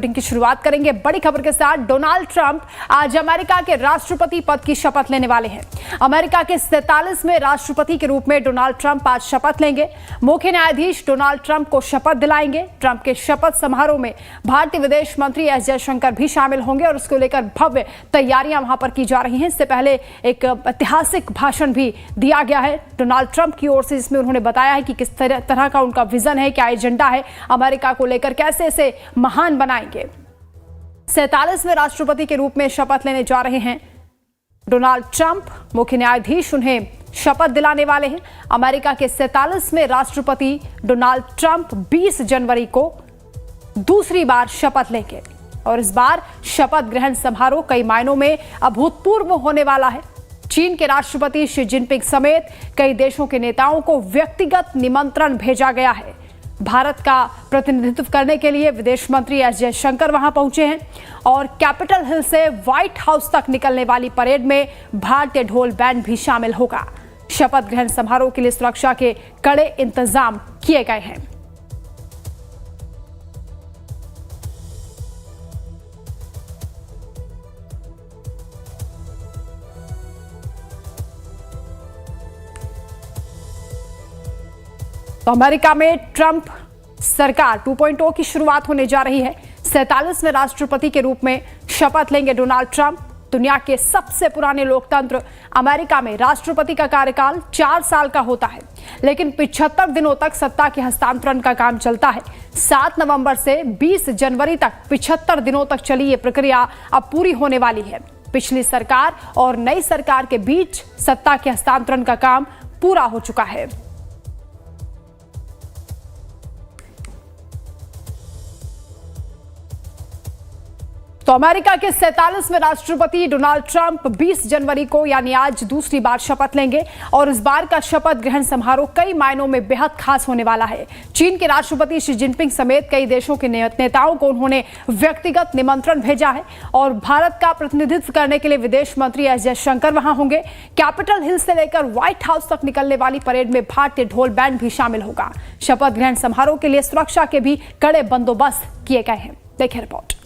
की शुरुआत करेंगे बड़ी खबर के साथ। डोनाल्ड ट्रंप आज अमेरिका के राष्ट्रपति पद की शपथ लेने वाले हैं। अमेरिका के 47वें राष्ट्रपति के रूप में डोनाल्ड ट्रंप आज शपथ लेंगे। मुख्य न्यायाधीश डोनाल्ड ट्रंप को शपथ दिलाएंगे। ट्रंप के शपथ समारोह में भारतीय विदेश मंत्री एस जयशंकर भी शामिल होंगे और उसको लेकर भव्य तैयारियां वहां पर की जा रही हैं। इससे पहले एक ऐतिहासिक भाषण भी दिया गया है डोनाल्ड ट्रंप की ओर से, जिसमें उन्होंने बताया है कि किस तरह का उनका विजन है, क्या एजेंडा है अमेरिका को लेकर, कैसे इसे महान बनाएंगे। 47वें राष्ट्रपति के रूप में शपथ लेने जा रहे हैं डोनाल्ड ट्रंप। मुख्य न्यायाधीश उन्हें शपथ दिलाने वाले हैं। अमेरिका के 47वें राष्ट्रपति डोनाल्ड ट्रंप 20 जनवरी को दूसरी बार शपथ लेंगे और इस बार शपथ ग्रहण समारोह कई मायनों में अभूतपूर्व होने वाला है। चीन के राष्ट्रपति शी जिनपिंग समेत कई देशों के नेताओं को व्यक्तिगत निमंत्रण भेजा गया है। भारत का प्रतिनिधित्व करने के लिए विदेश मंत्री एस जयशंकर वहां पहुंचे हैं और कैपिटल हिल से व्हाइट हाउस तक निकलने वाली परेड में भारतीय ढोल बैंड भी शामिल होगा। शपथ ग्रहण समारोह के लिए सुरक्षा के कड़े इंतजाम किए गए हैं। तो अमेरिका में ट्रंप सरकार 2.0 की शुरुआत होने जा रही है। 47वें राष्ट्रपति के रूप में शपथ लेंगे डोनाल्ड ट्रंप। दुनिया के सबसे पुराने लोकतंत्र अमेरिका में राष्ट्रपति का कार्यकाल 4 साल का होता है, लेकिन 75 दिनों तक सत्ता के हस्तांतरण का काम चलता है। 7 नवंबर से 20 जनवरी तक 75 दिनों तक चली ये प्रक्रिया अब पूरी होने वाली है। पिछली सरकार और नई सरकार के बीच सत्ता के हस्तांतरण का काम पूरा हो चुका है। तो अमेरिका के 47वें राष्ट्रपति डोनाल्ड ट्रंप 20 जनवरी को यानी आज दूसरी बार शपथ लेंगे और इस बार का शपथ ग्रहण समारोह कई मायनों में बेहद खास होने वाला है। चीन के राष्ट्रपति शी जिनपिंग समेत कई देशों के नेताओं को उन्होंने व्यक्तिगत निमंत्रण भेजा है और भारत का प्रतिनिधित्व करने के लिए विदेश मंत्री एस जयशंकर वहां होंगे। कैपिटल हिल से लेकर व्हाइट हाउस तक निकलने वाली परेड में भारतीय ढोल बैंड भी शामिल होगा। शपथ ग्रहण समारोह के लिए सुरक्षा के भी कड़े बंदोबस्त किए गए हैं। देखिए रिपोर्ट।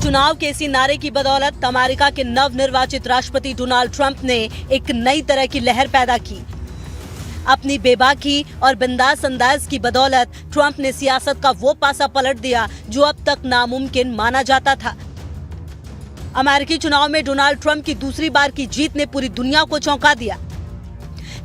चुनाव के इसी नारे की बदौलत अमेरिका के नवनिर्वाचित राष्ट्रपति डोनाल्ड ट्रंप ने एक नई तरह की लहर पैदा की। अपनी बेबाकी और बिंदास अंदाज की बदौलत ट्रंप ने सियासत का वो पासा पलट दिया जो अब तक नामुमकिन माना जाता था। अमेरिकी चुनाव में डोनाल्ड ट्रंप की दूसरी बार की जीत ने पूरी दुनिया को चौंका दिया,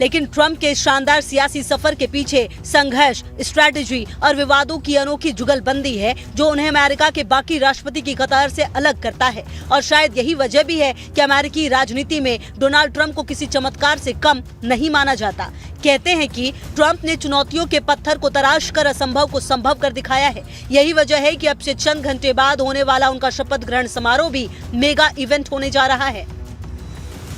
लेकिन ट्रंप के शानदार सियासी सफर के पीछे संघर्ष, स्ट्रैटेजी और विवादों की अनोखी जुगलबंदी है जो उन्हें अमेरिका के बाकी राष्ट्रपति की कतार से अलग करता है। और शायद यही वजह भी है कि अमेरिकी राजनीति में डोनाल्ड ट्रंप को किसी चमत्कार से कम नहीं माना जाता। कहते हैं कि ट्रंप ने चुनौतियों के पत्थर को तराश कर असंभव को संभव कर दिखाया है। यही वजह है कि अब से चंद घंटे बाद होने वाला उनका शपथ ग्रहण समारोह भी मेगा इवेंट होने जा रहा है।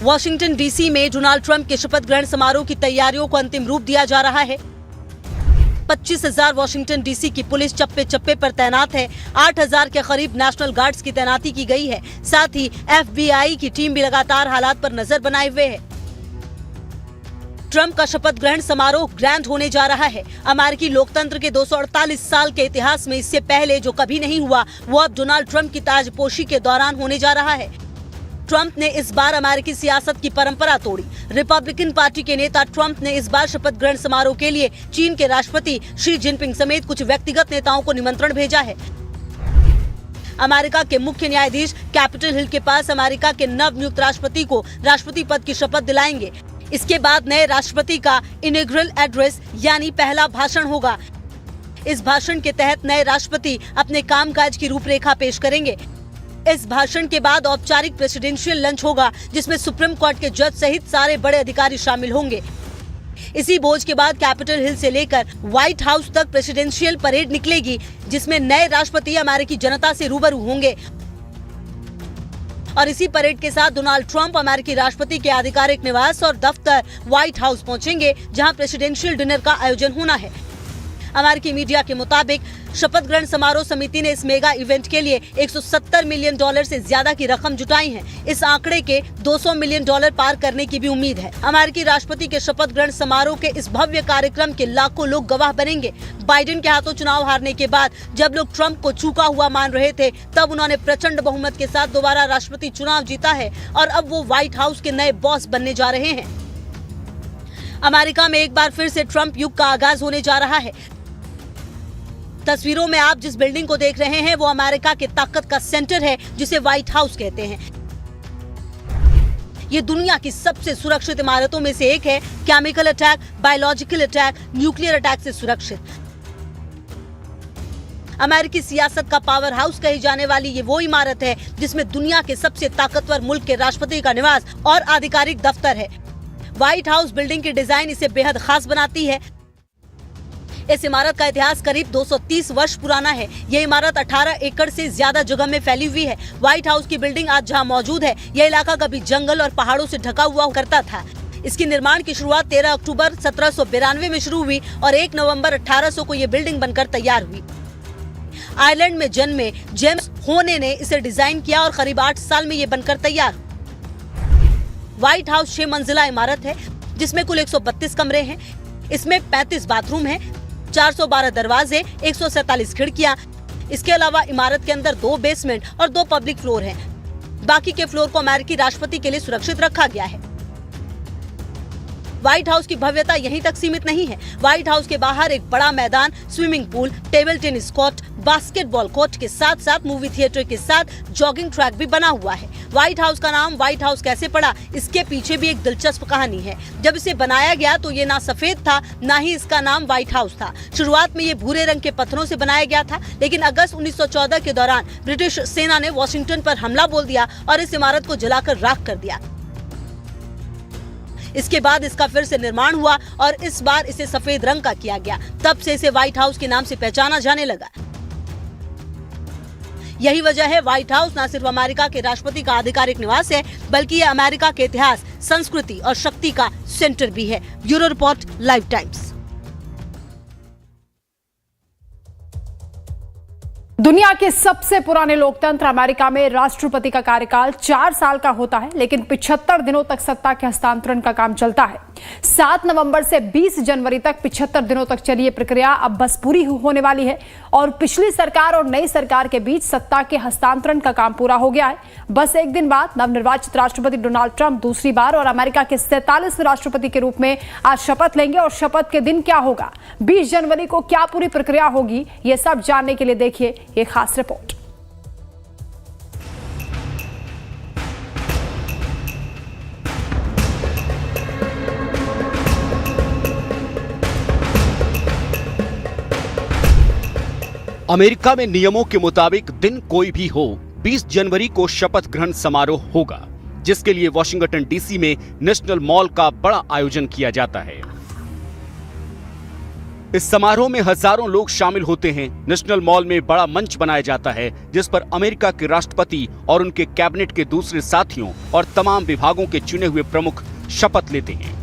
वॉशिंगटन डीसी में डोनाल्ड ट्रंप के शपथ ग्रहण समारोह की तैयारियों को अंतिम रूप दिया जा रहा है। 25,000 वॉशिंगटन डीसी की पुलिस चप्पे चप्पे पर तैनात है। 8,000 के करीब नेशनल गार्ड्स की तैनाती की गई है। साथ ही FBI की टीम भी लगातार हालात पर नजर बनाए हुए है। ट्रंप का शपथ ग्रहण समारोह ग्रैंड होने जा रहा है। अमेरिकी लोकतंत्र के 248 साल के इतिहास में इससे पहले जो कभी नहीं हुआ वो अब डोनाल्ड ट्रंप की ताजपोशी के दौरान होने जा रहा है। ट्रंप ने इस बार अमेरिकी सियासत की परंपरा तोड़ी। रिपब्लिकन पार्टी के नेता ट्रंप ने इस बार शपथ ग्रहण समारोह के लिए चीन के राष्ट्रपति शी जिनपिंग समेत कुछ व्यक्तिगत नेताओं को निमंत्रण भेजा है। अमेरिका के मुख्य न्यायाधीश कैपिटल हिल के पास अमेरिका के नवनियुक्त राष्ट्रपति को राष्ट्रपति पद की शपथ दिलाएंगे। इसके बाद नए राष्ट्रपति का इनॉग्रेल एड्रेस यानी पहला भाषण होगा। इस भाषण के तहत नए राष्ट्रपति अपने कामकाज की रूपरेखा पेश करेंगे। इस भाषण के बाद औपचारिक प्रेसिडेंशियल लंच होगा जिसमें सुप्रीम कोर्ट के जज सहित सारे बड़े अधिकारी शामिल होंगे। इसी भोज के बाद कैपिटल हिल से लेकर व्हाइट हाउस तक प्रेसिडेंशियल परेड निकलेगी जिसमें नए राष्ट्रपति अमेरिकी जनता से रूबरू होंगे। और इसी परेड के साथ डोनाल्ड ट्रंप अमेरिकी राष्ट्रपति के आधिकारिक निवास और दफ्तर व्हाइट हाउस पहुंचेंगे जहां प्रेसिडेंशियल डिनर का आयोजन होना है। अमेरिकी मीडिया के मुताबिक शपथ ग्रहण समारोह समिति ने इस मेगा इवेंट के लिए $170 मिलियन से ज्यादा की रकम जुटाई है। इस आंकड़े के $200 मिलियन पार करने की भी उम्मीद है। अमेरिकी राष्ट्रपति के शपथ ग्रहण समारोह के इस भव्य कार्यक्रम के लाखों लोग गवाह बनेंगे। बाइडेन के हाथों चुनाव हारने के बाद जब लोग ट्रंप को चूका हुआ मान रहे थे, तब उन्होंने प्रचंड बहुमत के साथ दोबारा राष्ट्रपति चुनाव जीता है और अब वो व्हाइट हाउस के नए बॉस बनने जा रहे हैं। अमेरिका में एक बार फिर से ट्रंप युग का आगाज होने जा रहा है। तस्वीरों में आप जिस बिल्डिंग को देख रहे हैं वो अमेरिका के ताकत का सेंटर है, जिसे व्हाइट हाउस कहते हैं। ये दुनिया की सबसे सुरक्षित इमारतों में से एक है। Chemical attack, biological attack, nuclear attack से सुरक्षित। अमेरिकी सियासत का पावर हाउस कही जाने वाली ये वो इमारत है जिसमें दुनिया के सबसे ताकतवर मुल्क के राष्ट्रपति का निवास और आधिकारिक दफ्तर है। व्हाइट हाउस बिल्डिंग की डिजाइन इसे बेहद खास बनाती है। इस इमारत का इतिहास करीब 230 वर्ष पुराना है। ये इमारत 18 एकड़ से ज्यादा जगह में फैली हुई है। व्हाइट हाउस की बिल्डिंग आज जहां मौजूद है, यह इलाका कभी जंगल और पहाड़ों से ढका हुआ करता था। इसकी निर्माण की शुरुआत 13 अक्टूबर 1792 में शुरू हुई और 1 नवंबर 1800 को ये बिल्डिंग बनकर तैयार हुई। आयरलैंड में जन्मे जेम्स होने ने इसे डिजाइन किया और करीब 8 साल में ये बनकर तैयार। व्हाइट हाउस 6 मंजिला इमारत है जिसमें कुल 132 कमरे हैं। इसमें 35 बाथरूम हैं, 412 दरवाजे, 147 खिड़कियां। इसके अलावा इमारत के अंदर 2 बेसमेंट और 2 पब्लिक फ्लोर हैं। बाकी के फ्लोर को अमेरिकी राष्ट्रपति के लिए सुरक्षित रखा गया है। व्हाइट हाउस की भव्यता यहीं तक सीमित नहीं है। व्हाइट हाउस के बाहर एक बड़ा मैदान, swimming pool, table tennis court, basketball court के साथ साथ मूवी थिएटर के साथ जॉगिंग ट्रैक भी बना हुआ है। व्हाइट हाउस का नाम व्हाइट हाउस कैसे पड़ा, इसके पीछे भी एक दिलचस्प कहानी है। जब इसे बनाया गया तो ये ना सफेद था, ना ही इसका नाम व्हाइट हाउस था। शुरुआत में ये भूरे रंग के पत्थरों से बनाया गया था, लेकिन अगस्त 1914 के दौरान ब्रिटिश सेना ने वॉशिंगटन पर हमला बोल दिया और इस इमारत को जलाकर राख कर दिया। इसके बाद इसका फिर से निर्माण हुआ और इस बार इसे सफेद रंग का किया गया। तब से इसे व्हाइट हाउस के नाम से पहचाना जाने लगा। यही वजह है व्हाइट हाउस न सिर्फ अमेरिका के राष्ट्रपति का आधिकारिक निवास है, बल्कि यह अमेरिका के इतिहास, संस्कृति और शक्ति का सेंटर भी है। Bureau report, live times. दुनिया के सबसे पुराने लोकतंत्र अमेरिका में राष्ट्रपति का कार्यकाल 4 साल का होता है, लेकिन 75 दिनों तक सत्ता के हस्तांतरण का काम चलता है। 7 नवंबर से 20 जनवरी तक 75 दिनों तक चली ये प्रक्रिया अब बस पूरी होने वाली है और पिछली सरकार और नई सरकार के बीच सत्ता के हस्तांतरण का काम पूरा हो गया है। बस एक दिन बाद नवनिर्वाचित राष्ट्रपति डोनाल्ड ट्रंप दूसरी बार और अमेरिका के 47वें राष्ट्रपति के रूप में आज शपथ लेंगे। और शपथ के दिन क्या होगा, 20 जनवरी को क्या पूरी प्रक्रिया होगी, ये सब जानने के लिए देखिए ये खास रिपोर्ट। अमेरिका में नियमों के मुताबिक दिन कोई भी हो, 20 जनवरी को शपथ ग्रहण समारोह होगा, जिसके लिए वॉशिंगटन डीसी में नेशनल मॉल का बड़ा आयोजन किया जाता है। इस समारोह में हजारों लोग शामिल होते हैं। नेशनल मॉल में बड़ा मंच बनाया जाता है जिस पर अमेरिका के राष्ट्रपति और उनके कैबिनेट के दूसरे साथियों और तमाम विभागों के चुने हुए प्रमुख शपथ लेते हैं।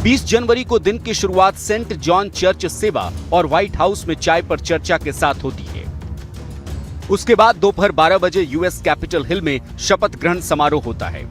20 जनवरी को दिन की शुरुआत सेंट जॉन चर्च सेवा और व्हाइट हाउस में चाय पर चर्चा के साथ होती है। उसके बाद दोपहर 12 बजे यूएस कैपिटल हिल में शपथ ग्रहण समारोह होता है।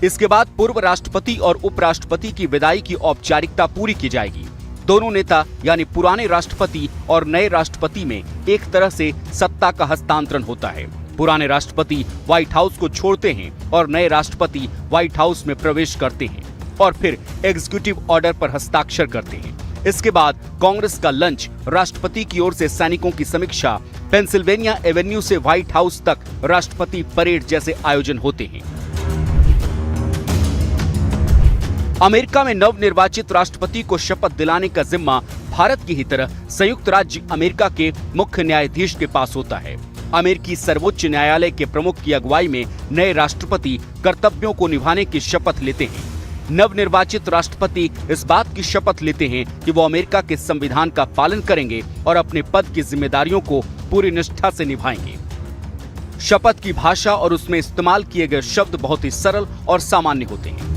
इसके बाद पूर्व राष्ट्रपति और उपराष्ट्रपति की विदाई की औपचारिकता पूरी की जाएगी। दोनों नेता यानी पुराने राष्ट्रपति और नए राष्ट्रपति में एक तरह से सत्ता का हस्तांतरण होता है। पुराने राष्ट्रपति व्हाइट हाउस को छोड़ते हैं और नए राष्ट्रपति व्हाइट हाउस में प्रवेश करते हैं और फिर एग्जीक्यूटिव ऑर्डर पर हस्ताक्षर करते हैं। इसके बाद कांग्रेस का लंच, राष्ट्रपति की ओर से सैनिकों की समीक्षा, पेंसिल्वेनिया एवेन्यू से व्हाइट हाउस तक राष्ट्रपति परेड जैसे आयोजन होते हैं। अमेरिका में नवनिर्वाचित राष्ट्रपति को शपथ दिलाने का जिम्मा भारत की ही तरह संयुक्त राज्य अमेरिका के मुख्य न्यायाधीश के पास होता है। अमेरिकी सर्वोच्च न्यायालय के प्रमुख की अगुवाई में नए राष्ट्रपति कर्तव्यों को निभाने की शपथ लेते हैं। नवनिर्वाचित राष्ट्रपति इस बात की शपथ लेते हैं कि वो अमेरिका के संविधान का पालन करेंगे और अपने पद की जिम्मेदारियों को पूरी निष्ठा से निभाएंगे। शपथ की भाषा और उसमें इस्तेमाल किए गए शब्द बहुत ही सरल और सामान्य होते हैं।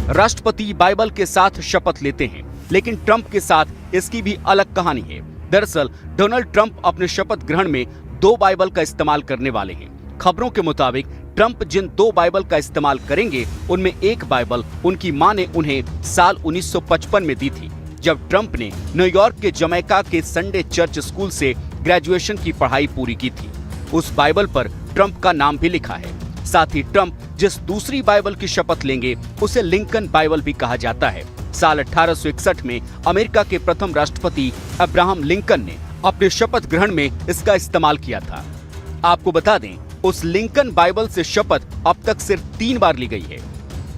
राष्ट्रपति बाइबल के साथ शपथ लेते हैं, लेकिन ट्रंप के साथ इसकी भी अलग कहानी है। दरअसल डोनाल्ड ट्रंप अपने शपथ ग्रहण में 2 बाइबल का इस्तेमाल करने वाले हैं। खबरों के मुताबिक ट्रंप जिन 2 बाइबल का इस्तेमाल करेंगे, उनमें एक बाइबल उनकी मां ने उन्हें साल 1955 में दी थी, जब ट्रंप ने न्यूयॉर्क के जमैका के संडे चर्च स्कूल से ग्रेजुएशन की पढ़ाई पूरी की थी। उस बाइबल पर ट्रंप का नाम भी लिखा है। साथ ही ट्रंप जिस दूसरी बाइबल की शपथ लेंगे, उसे लिंकन बाइबल भी कहा जाता है। साल 1861 में अमेरिका के प्रथम राष्ट्रपति अब्राहम लिंकन ने अपने शपथ ग्रहण में इसका इस्तेमाल किया था। आपको बता दें, उस लिंकन बाइबल से शपथ अब तक सिर्फ 3 बार ली गई है।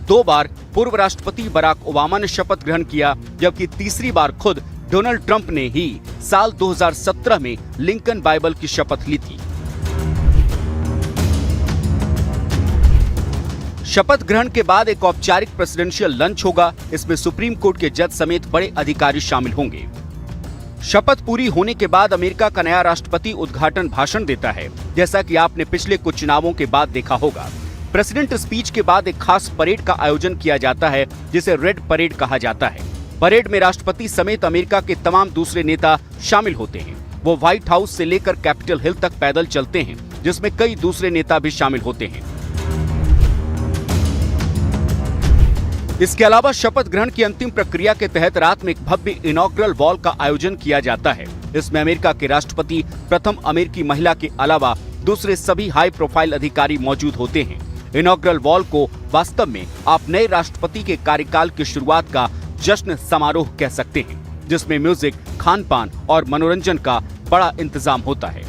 2 बार पूर्व राष्ट्रपति बराक ओबामा ने शपथ ग्रहण किया, जबकि तीसरी बार खुद डोनाल्ड ट्रंप ने ही साल 2017 में लिंकन बाइबल की शपथ ली थी। शपथ ग्रहण के बाद एक औपचारिक प्रेसिडेंशियल लंच होगा। इसमें सुप्रीम कोर्ट के जज समेत बड़े अधिकारी शामिल होंगे। शपथ पूरी होने के बाद अमेरिका का नया राष्ट्रपति उद्घाटन भाषण देता है, जैसा कि आपने पिछले कुछ चुनावों के बाद देखा होगा। प्रेसिडेंट स्पीच के बाद एक खास परेड का आयोजन किया जाता है, जिसे रेड परेड कहा जाता है। परेड में राष्ट्रपति समेत अमेरिका के तमाम दूसरे नेता शामिल होते हैं। वो व्हाइट हाउस से लेकर कैपिटल हिल तक पैदल चलते हैं, जिसमें कई दूसरे नेता भी शामिल होते हैं। इसके अलावा शपथ ग्रहण की अंतिम प्रक्रिया के तहत रात में एक भव्य इनॉग्रल वॉल का आयोजन किया जाता है। इसमें अमेरिका के राष्ट्रपति, प्रथम अमेरिकी महिला के अलावा दूसरे सभी हाई प्रोफाइल अधिकारी मौजूद होते हैं। इनॉग्रल वॉल को वास्तव में आप नए राष्ट्रपति के कार्यकाल की शुरुआत का जश्न समारोह कह सकते हैं, जिसमें म्यूजिक, खान पान और मनोरंजन का बड़ा इंतजाम होता है।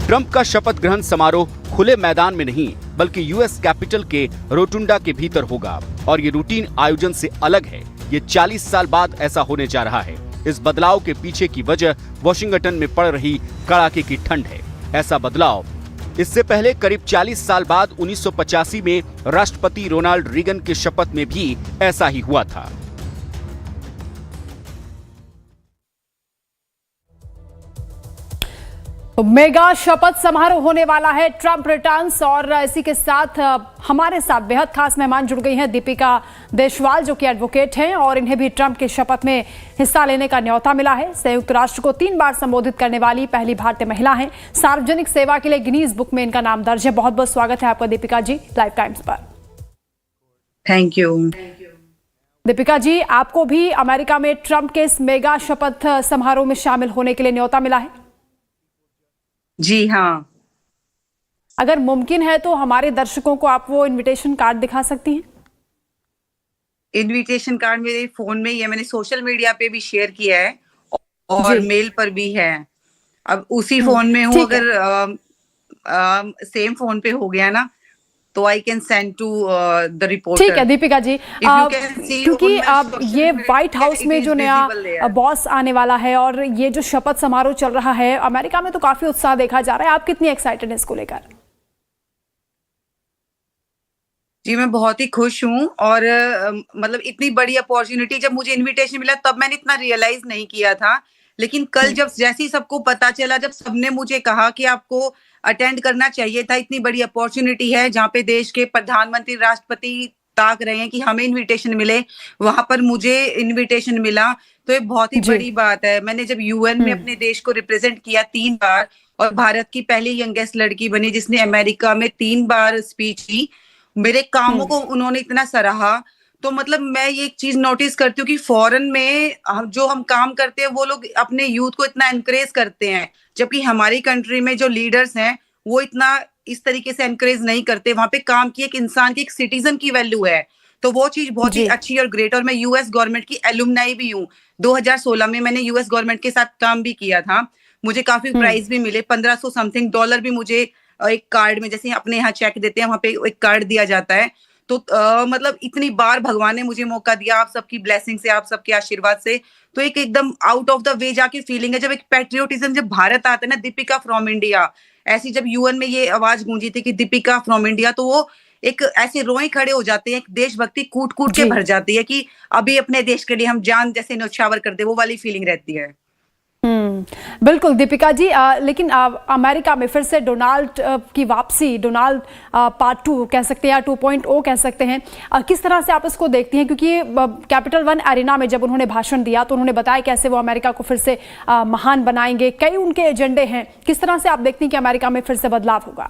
ट्रंप का शपथ ग्रहण समारोह खुले मैदान में नहीं, बल्कि यूएस कैपिटल के रोटुंडा के भीतर होगा और ये रूटीन आयोजन से अलग है। ये 40 साल बाद ऐसा होने जा रहा है। इस बदलाव के पीछे की वजह वाशिंगटन में पड़ रही कड़ाके की ठंड है। ऐसा बदलाव इससे पहले करीब 40 साल बाद 1985 में राष्ट्रपति रोनाल्ड रीगन के शपथ में भी ऐसा ही हुआ था। मेगा शपथ समारोह होने वाला है, ट्रंप रिटर्न्स। और इसी के साथ हमारे साथ बेहद खास मेहमान जुड़ गई हैं, दीपिका देशवाल, जो कि एडवोकेट हैं और इन्हें भी ट्रंप के शपथ में हिस्सा लेने का न्योता मिला है। संयुक्त राष्ट्र को 3 बार संबोधित करने वाली पहली भारतीय महिला हैं। सार्वजनिक सेवा के लिए गिनीज बुक में इनका नाम दर्ज है। बहुत बहुत स्वागत है आपका दीपिका जी लाइफ टाइम्स पर। Thank you. दीपिका जी, आपको भी अमेरिका में ट्रंप के इस मेगा शपथ समारोह में शामिल होने के लिए न्योता मिला है? जी हाँ। अगर मुमकिन है तो हमारे दर्शकों को आप वो इनविटेशन कार्ड दिखा सकती हैं? इनविटेशन कार्ड मेरे फोन में ही है, मैंने सोशल मीडिया पे भी शेयर किया है और मेल पर भी है। अब उसी फोन में हूँ, अगर सेम फोन पे हो गया ना तो I can send to the reporter. ठीक है दीपिका जी, क्योंकि अब ये व्हाइट हाउस में जो नया बॉस आने वाला है और ये जो शपथ समारोह चल रहा है, अमेरिका में तो काफी उत्साह देखा जा रहा है। आप कितनी एक्साइटेड हैं इसको लेकर? जी मैं बहुत ही खुश हूँ और मतलब इतनी बड़ी अपॉर्चुनिटी, जब मुझे इनविटेशन मिला तब मैंने इतना रियलाइज नहीं किया था, लेकिन कल जब जैसे ही सबको पता चला, जब सबने मुझे कहा कि आपको अटेंड करना चाहिए था, इतनी बड़ी अपॉर्चुनिटी है जहाँ पे देश के प्रधानमंत्री, राष्ट्रपति ताक रहे हैं कि हमें इनविटेशन मिले, वहां पर मुझे इनविटेशन मिला, तो ये बहुत ही बड़ी बात है। मैंने जब यूएन में अपने देश को रिप्रेजेंट किया 3 बार और भारत की पहली यंगेस्ट लड़की बनी जिसने अमेरिका में 3 बार स्पीच की, मेरे कामों को उन्होंने इतना सराहा, तो मतलब मैं ये एक चीज नोटिस करती हूँ कि फॉरेन में जो हम काम करते हैं वो लोग अपने यूथ को इतना एनकरेज करते हैं, जबकि हमारी कंट्री में जो लीडर्स हैं वो इतना इस तरीके से एनकरेज नहीं करते। वहां पे काम की एक इंसान की, एक सिटीजन की वैल्यू है, तो वो चीज बहुत ही अच्छी और ग्रेट। और मैं यूएस गवर्नमेंट की एलुमनाई भी हूँ। 2016 में मैंने यूएस गवर्नमेंट के साथ काम भी किया था, मुझे काफी प्राइज भी मिले, $1500 समथिंग भी मुझे एक कार्ड में, जैसे अपने यहाँ चेक देते हैं वहां पे एक कार्ड दिया जाता है। तो मतलब इतनी बार भगवान ने मुझे मौका दिया, आप सबकी ब्लेसिंग से, आप सबके आशीर्वाद से, तो एक एकदम आउट ऑफ द वे जाके फीलिंग है। जब एक पैट्रियोटिज्म, जब भारत आता है ना, दीपिका फ्रॉम इंडिया, ऐसी जब यूएन में ये आवाज गूंजी थी कि दीपिका फ्रॉम इंडिया, तो वो एक ऐसे रोए खड़े हो जाते हैं, देशभक्ति कूट कूट के भर जाती है कि अभी अपने देश के लिए हम जान जैसे न्यौछावर कर दे, वो वाली फीलिंग रहती है। बिल्कुल दीपिका जी, लेकिन अमेरिका में फिर से डोनाल्ड की वापसी, डोनाल्ड पार्ट 2 कह सकते हैं या 2.0 कह सकते हैं, किस तरह से आप इसको देखती हैं? क्योंकि कैपिटल वन एरिना में जब उन्होंने भाषण दिया तो उन्होंने बताया कैसे वो अमेरिका को फिर से महान बनाएंगे, कई उनके एजेंडे हैं। किस तरह से आप देखती हैं कि अमेरिका में फिर से बदलाव होगा?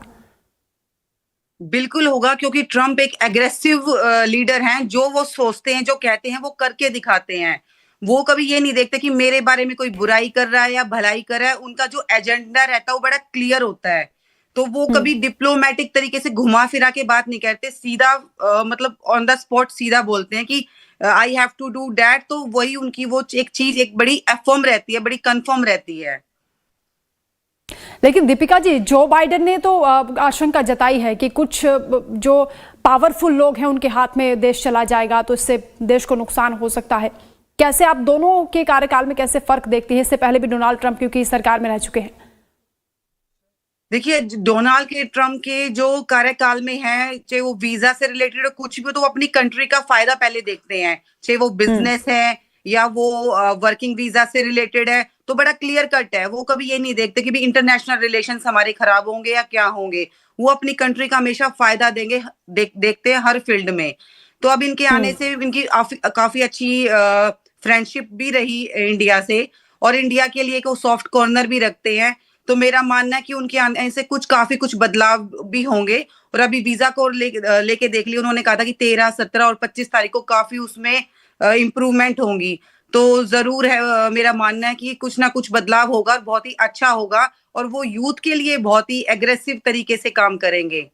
बिल्कुल होगा, क्योंकि ट्रम्प एक एग्रेसिव लीडर हैं। जो वो सोचते हैं, जो कहते हैं, वो करके दिखाते हैं। वो कभी ये नहीं देखते कि मेरे बारे में कोई बुराई कर रहा है या भलाई कर रहा है। उनका जो एजेंडा रहता है वो बड़ा क्लियर होता है। तो वो कभी डिप्लोमेटिक तरीके से घुमा फिरा के बात नहीं करते, सीधा मतलब ऑन द स्पॉट सीधा बोलते हैं कि I have to do that. तो वही उनकी वो एक चीज एक बड़ी अफर्म रहती है, बड़ी कंफर्म रहती है। लेकिन दीपिका जी, जो बाइडेन ने तो आशंका जताई है कि कुछ जो पावरफुल लोग हैं उनके हाथ में देश चला जाएगा, तो इससे देश को नुकसान हो सकता है। कैसे आप दोनों के कार्यकाल में कैसे फर्क देखते हैं? इससे पहले भी डोनाल्ड ट्रंप क्योंकि सरकार में रह चुके हैं। देखिए, डोनाल्ड ट्रम्प के जो कार्यकाल में है, चाहे वो वीजा से रिलेटेड हो कुछ भी, तो वो अपनी कंट्री का फायदा पहले देखते हैं। चाहे वो बिजनेस है या वो वर्किंग वीजा से रिलेटेड है, तो बड़ा क्लियर कट है। वो कभी ये नहीं देखते कि भी इंटरनेशनल रिलेशंस हमारे खराब होंगे या क्या होंगे। वो अपनी कंट्री का हमेशा फायदा देंगे, देखते हैं हर फील्ड में। तो अब इनके आने से इनकी काफी अच्छी फ्रेंडशिप भी रही इंडिया से, और इंडिया के लिए एक सॉफ्ट कॉर्नर भी रखते हैं। तो मेरा मानना है कि उनके आने से कुछ बदलाव भी होंगे। और अभी वीजा को लेके देख लिया, उन्होंने कहा था कि 13, 17 और 25 तारीख को काफी उसमें इम्प्रूवमेंट होंगी। तो जरूर है, मेरा मानना है कि कुछ ना कुछ बदलाव होगा और बहुत ही अच्छा होगा, और वो यूथ के लिए बहुत ही एग्रेसिव तरीके से काम करेंगे।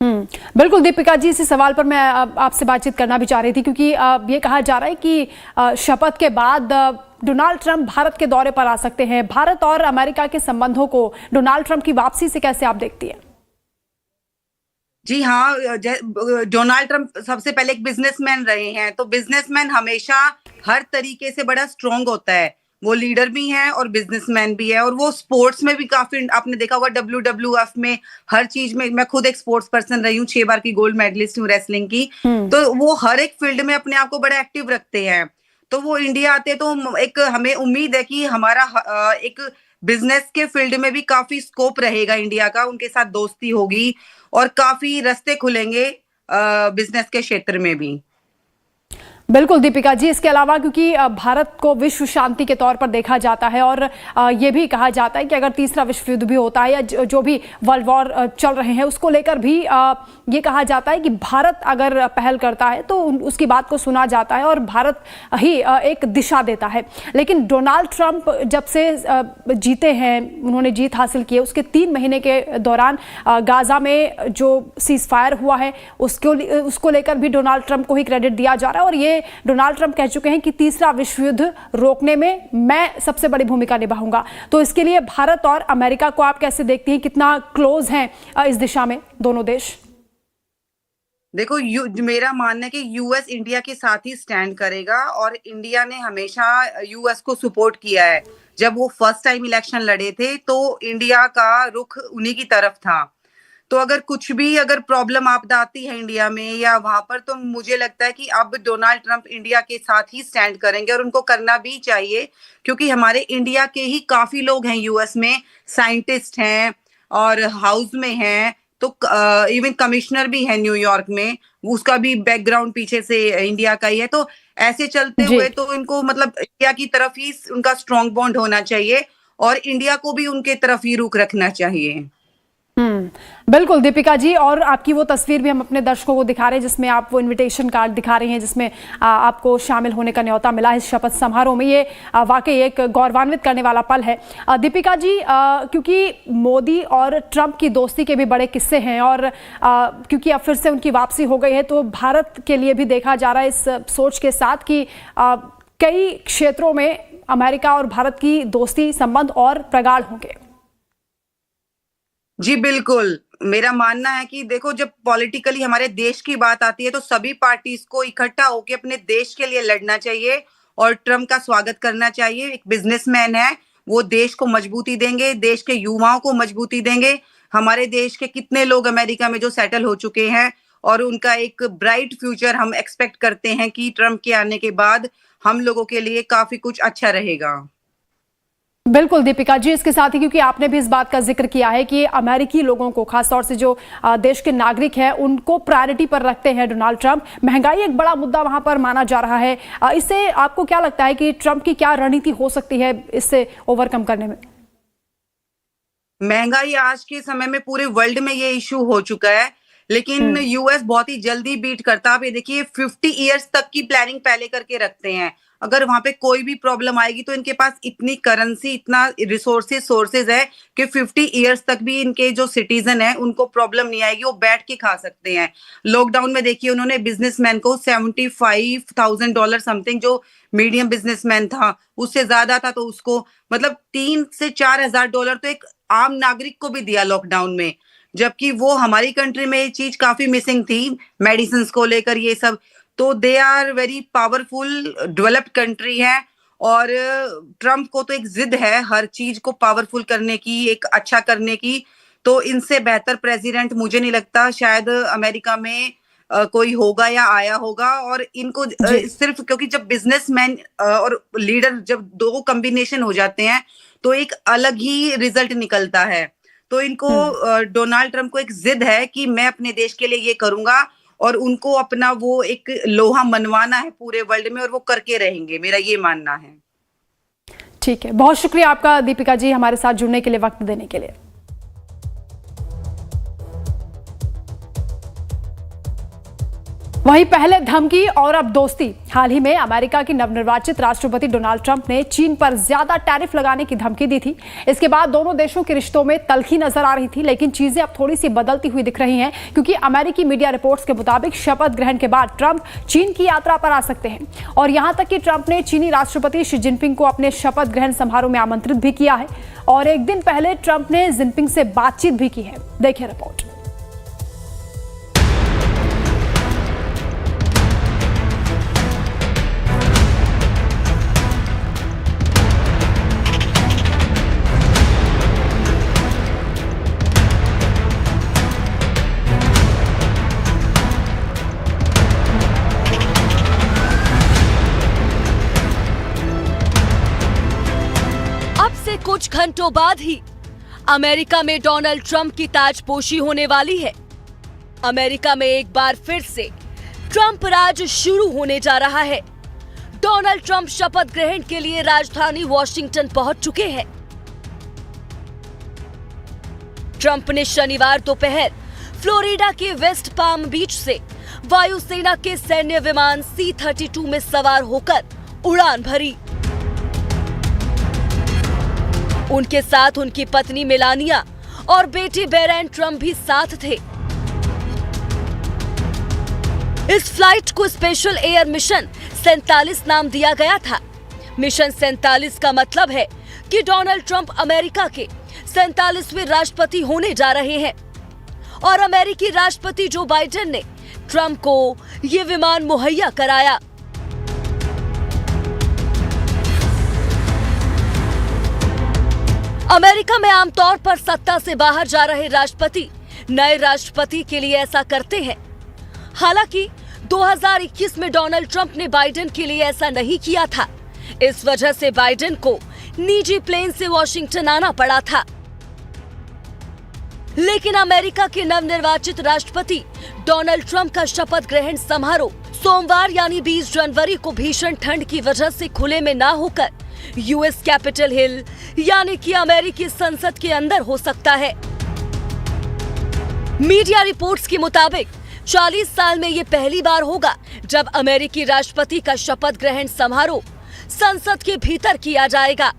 बिल्कुल दीपिका जी, इसी सवाल पर मैं आपसे बातचीत करना भी चाह रही थी, क्योंकि ये कहा जा रहा है कि शपथ के बाद डोनाल्ड ट्रंप भारत के दौरे पर आ सकते हैं। भारत और अमेरिका के संबंधों को डोनाल्ड ट्रंप की वापसी से कैसे आप देखती हैं? जी हाँ, डोनाल्ड ट्रंप सबसे पहले एक बिजनेसमैन रहे हैं। तो बिजनेसमैन हमेशा हर तरीके से बड़ा स्ट्रांग होता है। वो लीडर भी हैं और बिजनेसमैन भी है। और वो स्पोर्ट्स में भी काफी, आपने देखा होगा WWF में, हर चीज में। मैं खुद एक स्पोर्ट्स पर्सन रही हूँ, 6 बार की गोल्ड मेडलिस्ट हूँ रेसलिंग की। तो वो हर एक फील्ड में अपने आप को बड़ा एक्टिव रखते हैं। तो वो इंडिया आते तो एक हमें उम्मीद है कि हमारा एक बिजनेस के फील्ड में भी काफी स्कोप रहेगा इंडिया का। उनके साथ दोस्ती होगी और काफी रास्ते खुलेंगे बिजनेस के क्षेत्र में भी। बिल्कुल दीपिका जी, इसके अलावा क्योंकि भारत को विश्व शांति के तौर पर देखा जाता है, और ये भी कहा जाता है कि अगर तीसरा विश्व युद्ध भी होता है या जो भी वर्ल्ड वॉर चल रहे हैं उसको लेकर भी ये कहा जाता है कि भारत अगर पहल करता है तो उसकी बात को सुना जाता है और भारत ही एक दिशा देता है। लेकिन डोनाल्ड ट्रंप जब से जीते हैं, उन्होंने जीत हासिल की है, उसके 3 महीने के दौरान गाजा में जो सीज फायर हुआ है उसको लेकर भी डोनाल्ड ट्रंप को ही क्रेडिट दिया जा रहा है। और ये डोनाल्ड ट्रंप कह चुके हैं कि तीसरा विश्व युद्ध रोकने में मैं सबसे बड़ी भूमिका निभाऊंगा। तो इसके लिए भारत और अमेरिका को आप कैसे देखती हैं? कितना क्लोज हैं इस दिशा में दोनों देश? देखो, मेरा मानना है कि यूएस इंडिया के साथ ही स्टैंड करेगा, और इंडिया ने हमेशा यूएस को सपोर्ट किया है। जब वो फर्स्ट टाइम इलेक्शन लड़े थे तो इंडिया का रुख उन्हीं की तरफ था। तो अगर प्रॉब्लम आपदा आती है इंडिया में या वहां पर, तो मुझे लगता है कि अब डोनाल्ड ट्रंप इंडिया के साथ ही स्टैंड करेंगे, और उनको करना भी चाहिए। क्योंकि हमारे इंडिया के ही काफी लोग हैं यूएस में, साइंटिस्ट हैं और हाउस में हैं। तो इवन कमिश्नर भी है न्यूयॉर्क में, उसका भी बैकग्राउंड पीछे से इंडिया का ही है। तो ऐसे चलते हुए तो इनको मतलब इंडिया की तरफ ही उनका स्ट्रॉन्ग बॉन्ड होना चाहिए, और इंडिया को भी उनके तरफ ही रुख रखना चाहिए। बिल्कुल दीपिका जी, और आपकी वो तस्वीर भी हम अपने दर्शकों को दिखा रहे हैं जिसमें आप वो इनविटेशन कार्ड दिखा रही हैं, जिसमें आपको शामिल होने का न्योता मिला है इस शपथ समारोह में। ये वाकई एक गौरवान्वित करने वाला पल है। दीपिका जी, क्योंकि मोदी और ट्रंप की दोस्ती के भी बड़े किस्से हैं, और क्योंकि अब फिर से उनकी वापसी हो गई है, तो भारत के लिए भी देखा जा रहा है इस सोच के साथ कि कई क्षेत्रों में अमेरिका और भारत की दोस्ती संबंध और प्रगाढ़ होंगे। जी बिल्कुल, मेरा मानना है कि देखो, जब पॉलिटिकली हमारे देश की बात आती है तो सभी पार्टीज को इकट्ठा होकर अपने देश के लिए लड़ना चाहिए और ट्रम्प का स्वागत करना चाहिए। एक बिजनेसमैन है, वो देश को मजबूती देंगे, देश के युवाओं को मजबूती देंगे। हमारे देश के कितने लोग अमेरिका में जो सेटल हो चुके हैं, और उनका एक ब्राइट फ्यूचर हम एक्सपेक्ट करते हैं कि ट्रम्प के आने के बाद हम लोगों के लिए काफी कुछ अच्छा रहेगा। बिल्कुल दीपिका जी, इसके साथ ही क्योंकि आपने भी इस बात का जिक्र किया है कि अमेरिकी लोगों को, खासतौर से जो देश के नागरिक हैं, उनको प्रायोरिटी पर रखते हैं डोनाल्ड ट्रंप। महंगाई एक बड़ा मुद्दा वहां पर माना जा रहा है। इससे आपको क्या लगता है कि ट्रंप की क्या रणनीति हो सकती है इससे ओवरकम करने में? महंगाई आज के समय में पूरे वर्ल्ड में ये इशू हो चुका है, लेकिन यूएस बहुत ही जल्दी बीट करता है। आप ये देखिए 50 इयर्स तक की प्लानिंग पहले करके रखते हैं। अगर वहां पे कोई भी प्रॉब्लम आएगी तो इनके पास इतनी करेंसी, इतना सोर्सेज है कि 50 इयर्स तक भी इनके जो सिटीजन है उनको प्रॉब्लम नहीं आएगी, वो बैठ के खा सकते हैं। लॉकडाउन में देखिए उन्होंने बिजनेसमैन को $75,000 समथिंग, जो मीडियम बिजनेसमैन था उससे ज्यादा था, तो उसको मतलब $3,000 से $4,000 तो एक आम नागरिक को भी दिया लॉकडाउन में। जबकि वो हमारी कंट्री में ये चीज काफी मिसिंग थी, मेडिसिन को लेकर ये सब। तो they are very powerful, developed country है, और ट्रम्प को तो एक जिद है हर चीज को पावरफुल करने की, एक अच्छा करने की। तो इनसे बेहतर प्रेसिडेंट मुझे नहीं लगता शायद अमेरिका में कोई होगा या आया होगा। और इनको सिर्फ क्योंकि जब बिजनेसमैन और लीडर जब दो कॉम्बिनेशन हो जाते हैं तो एक अलग ही रिजल्ट निकलता है। तो इनको डोनाल्ड ट्रम्प को एक जिद है कि मैं अपने देश के लिए ये करूंगा, और उनको अपना वो एक लोहा मनवाना है पूरे वर्ल्ड में, और वो करके रहेंगे, मेरा ये मानना है। ठीक है, बहुत शुक्रिया आपका दीपिका जी, हमारे साथ जुड़ने के लिए, वक्त देने के लिए। वहीं पहले धमकी और अब दोस्ती। हाल ही में अमेरिका के नवनिर्वाचित राष्ट्रपति डोनाल्ड ट्रंप ने चीन पर ज्यादा टैरिफ लगाने की धमकी दी थी। इसके बाद दोनों देशों के रिश्तों में तल्खी नजर आ रही थी, लेकिन चीजें अब थोड़ी सी बदलती हुई दिख रही हैं, क्योंकि अमेरिकी मीडिया रिपोर्ट्स के मुताबिक शपथ ग्रहण के बाद ट्रंप चीन की यात्रा पर आ सकते हैं। और यहां तक कि ट्रंप ने चीनी राष्ट्रपति शी जिनपिंग को अपने शपथ ग्रहण समारोह में आमंत्रित भी किया है, और एक दिन पहले ट्रंप ने जिनपिंग से बातचीत भी की है। देखिए रिपोर्ट। कुछ घंटों बाद ही अमेरिका में डोनाल्ड ट्रंप की ताजपोशी होने वाली है। अमेरिका में एक बार फिर से ट्रंप राज शुरू होने जा रहा है। डोनाल्ड ट्रंप शपथ ग्रहण के लिए राजधानी वॉशिंगटन पहुंच चुके हैं। ट्रंप ने शनिवार दोपहर फ्लोरिडा के वेस्ट पाम बीच से वायुसेना के सैन्य विमान C-32 में सवार होकर उड़ान भरी। उनके साथ उनकी पत्नी मेलानिया और बेटी बेरेन ट्रंप भी साथ थे। इस फ्लाइट को स्पेशल एयर मिशन 47 नाम दिया गया था। मिशन 47 का मतलब है कि डोनाल्ड ट्रंप अमेरिका के 47वें राष्ट्रपति होने जा रहे हैं, और अमेरिकी राष्ट्रपति जो बाइडेन ने ट्रंप को ये विमान मुहैया कराया। अमेरिका में आमतौर पर सत्ता से बाहर जा रहे राष्ट्रपति नए राष्ट्रपति के लिए ऐसा करते हैं। हालांकि 2021 में डोनाल्ड ट्रंप ने बाइडेन के लिए ऐसा नहीं किया था। इस वजह से बाइडेन को निजी प्लेन से वॉशिंगटन आना पड़ा था। लेकिन अमेरिका के नवनिर्वाचित राष्ट्रपति डोनाल्ड ट्रंप का शपथ ग्रहण समारोह सोमवार यानी 20 जनवरी को भीषण ठंड की वजह से खुले में ना होकर यूएस कैपिटल हिल यानी कि अमेरिकी संसद के अंदर हो सकता है। मीडिया रिपोर्ट्स के मुताबिक 40 साल में ये पहली बार होगा जब अमेरिकी राष्ट्रपति का शपथ ग्रहण समारोह संसद के भीतर किया जाएगा।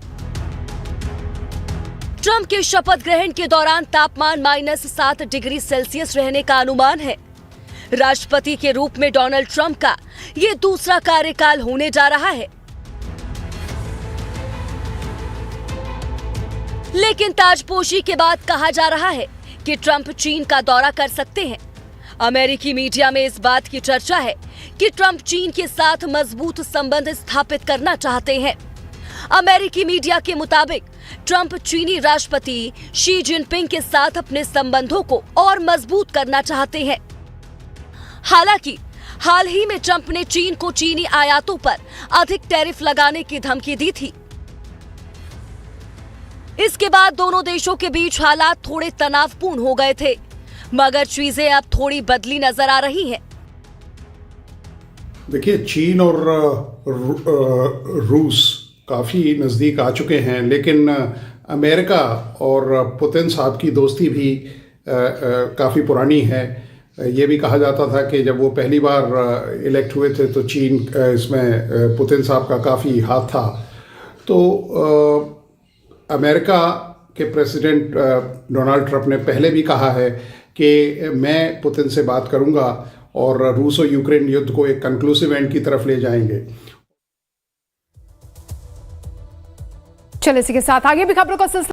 ट्रंप के शपथ ग्रहण के दौरान तापमान -7 डिग्री सेल्सियस रहने का अनुमान है। राष्ट्रपति के रूप में डोनाल्ड ट्रंप का ये दूसरा कार्यकाल होने जा रहा है। लेकिन ताजपोशी के बाद कहा जा रहा है कि ट्रंप चीन का दौरा कर सकते हैं। अमेरिकी मीडिया में इस बात की चर्चा है कि ट्रंप चीन के साथ मजबूत संबंध स्थापित करना चाहते हैं। अमेरिकी मीडिया के मुताबिक ट्रंप चीनी राष्ट्रपति शी जिनपिंग के साथ अपने संबंधों को और मजबूत करना चाहते हैं। हालांकि हाल ही में ट्रंप ने चीन को चीनी आयातों पर अधिक टैरिफ लगाने की धमकी दी थी। इसके बाद दोनों देशों के बीच हालात थोड़े तनावपूर्ण हो गए थे, मगर चीजें अब थोड़ी बदली नजर आ रही हैं। देखिए, चीन और रूस काफ़ी नज़दीक आ चुके हैं, लेकिन अमेरिका और पुतिन साहब की दोस्ती भी काफ़ी पुरानी है। ये भी कहा जाता था कि जब वो पहली बार इलेक्ट हुए थे तो चीन इसमें पुतिन साहब का काफ़ी हाथ था। तो अमेरिका के प्रेसिडेंट डोनाल्ड ट्रंप ने पहले भी कहा है कि मैं पुतिन से बात करूंगा और रूस और यूक्रेन युद्ध को एक कंक्लूसिव एंड की तरफ ले जाएंगे। चलिए इसी के साथ आगे भी खबरों का सिलसिला